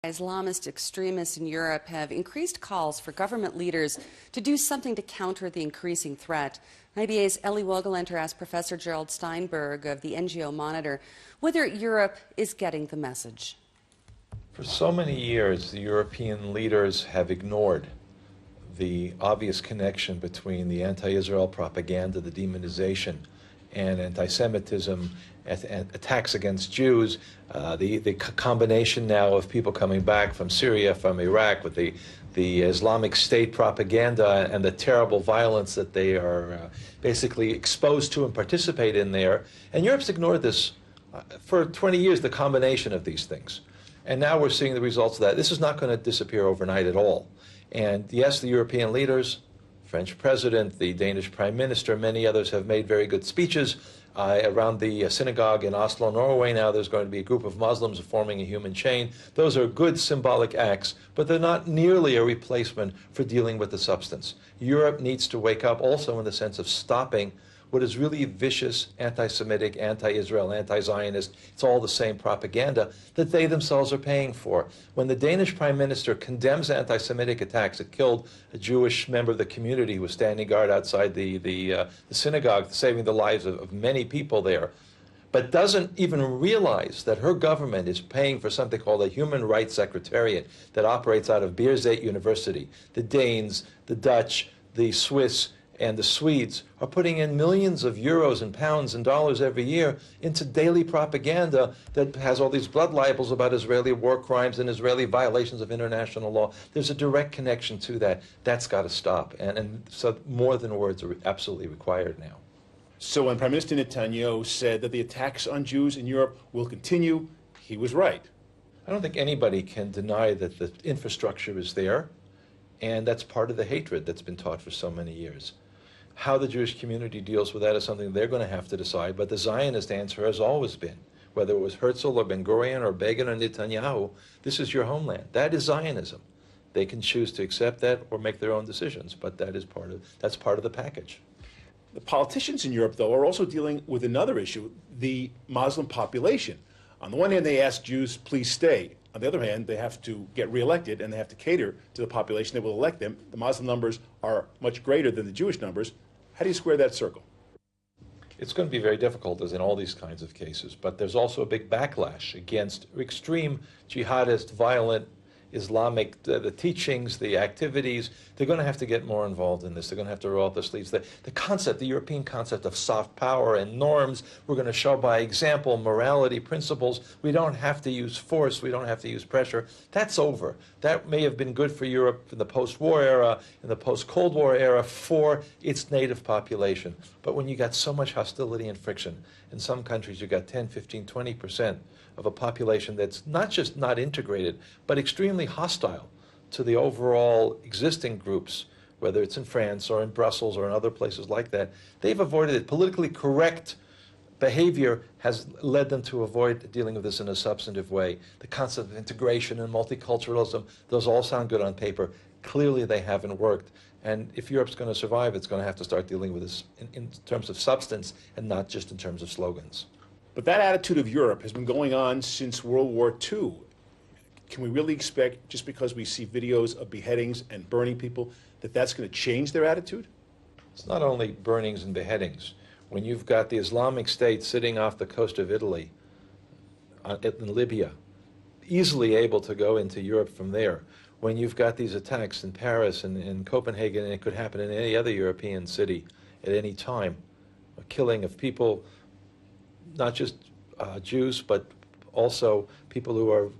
Islamist extremists in Europe have increased calls for government leaders to do something to counter the increasing threat. IBA's Ellie Wogelenter asked Professor Gerald Steinberg of the NGO Monitor whether Europe is getting the message. For so many years, the European leaders have ignored the obvious connection between the anti-Israel propaganda, the demonization, and anti-Semitism, attacks against Jews, the combination now of people coming back from Syria, from Iraq, with the Islamic State propaganda and the terrible violence that they are basically exposed to and participate in there. And Europe's ignored this for 20 years, the combination of these things. And now we're seeing the results of that. This is not going to disappear overnight at all. And yes, the European leaders, French president, the Danish prime minister, many others have made very good speeches. Around the synagogue in Oslo, Norway, now there's going to be a group of Muslims forming a human chain. Those are good symbolic acts, but they're not nearly a replacement for dealing with the substance. Europe needs to wake up also in the sense of stopping what is really vicious anti-Semitic, anti-Israel, anti-Zionist, it's all the same propaganda that they themselves are paying for. When the Danish prime minister condemns anti-Semitic attacks that killed a Jewish member of the community who was standing guard outside the synagogue, saving the lives of many people there, but doesn't even realize that her government is paying for something called a Human Rights Secretariat that operates out of Beerstate University. The Danes, the Dutch, the Swiss, and the Swedes are putting in millions of euros and pounds and dollars every year into daily propaganda that has all these blood libels about Israeli war crimes and Israeli violations of international law. There's a direct connection to that. That's got to stop. And so more than words are absolutely required now. So when Prime Minister Netanyahu said that the attacks on Jews in Europe will continue, he was right. I don't think anybody can deny that the infrastructure is there, and that's part of the hatred that's been taught for so many years. How the Jewish community deals with that is something they're going to have to decide, but the Zionist answer has always been, whether it was Herzl or Ben-Gurion or Begin or Netanyahu, this is your homeland. That is Zionism. They can choose to accept that or make their own decisions, but that's part of the package. The politicians in Europe, though, are also dealing with another issue, the Muslim population. On the one hand, they ask Jews, please stay. On the other hand, they have to get reelected and they have to cater to the population that will elect them. The Muslim numbers are much greater than the Jewish numbers. How do you square that circle? It's going to be very difficult, as in all these kinds of cases, but there's also a big backlash against extreme jihadist, violent, Islamic, the teachings, the activities. They're going to have to get more involved in this. They're going to have to roll up their sleeves. The concept, the European concept of soft power and norms, we're going to show by example, morality, principles. We don't have to use force. We don't have to use pressure. That's over. That may have been good for Europe in the post-war era, in the post-Cold War era, for its native population. But when you got so much hostility and friction, in some countries you got 10, 15, 20% of a population that's not just not integrated, but extremely hostile to the overall existing groups, whether it's in France or in Brussels or in other places like that. They've avoided it. Politically correct behavior has led them to avoid dealing with this in a substantive way. The concept of integration and multiculturalism, those all sound good on paper. Clearly they haven't worked. And if Europe's going to survive, it's going to have to start dealing with this in terms of substance and not just in terms of slogans. But that attitude of Europe has been going on since World War II. Can we really expect, just because we see videos of beheadings and burning people, that that's going to change their attitude? It's not only burnings and beheadings. When you've got the Islamic State sitting off the coast of Italy, in Libya, easily able to go into Europe from there, when you've got these attacks in Paris and in Copenhagen, and it could happen in any other European city at any time, a killing of people, not just Jews, but also people who are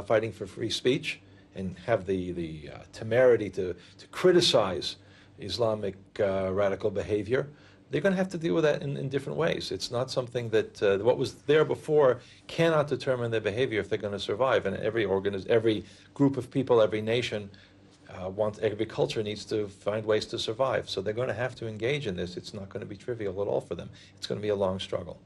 fighting for free speech and have the temerity to criticize Islamic radical behavior, they're going to have to deal with that in different ways. It's not something that what was there before cannot determine their behavior if they're going to survive. And every group of people, every nation, every culture needs to find ways to survive. So they're going to have to engage in this. It's not going to be trivial at all for them. It's going to be a long struggle.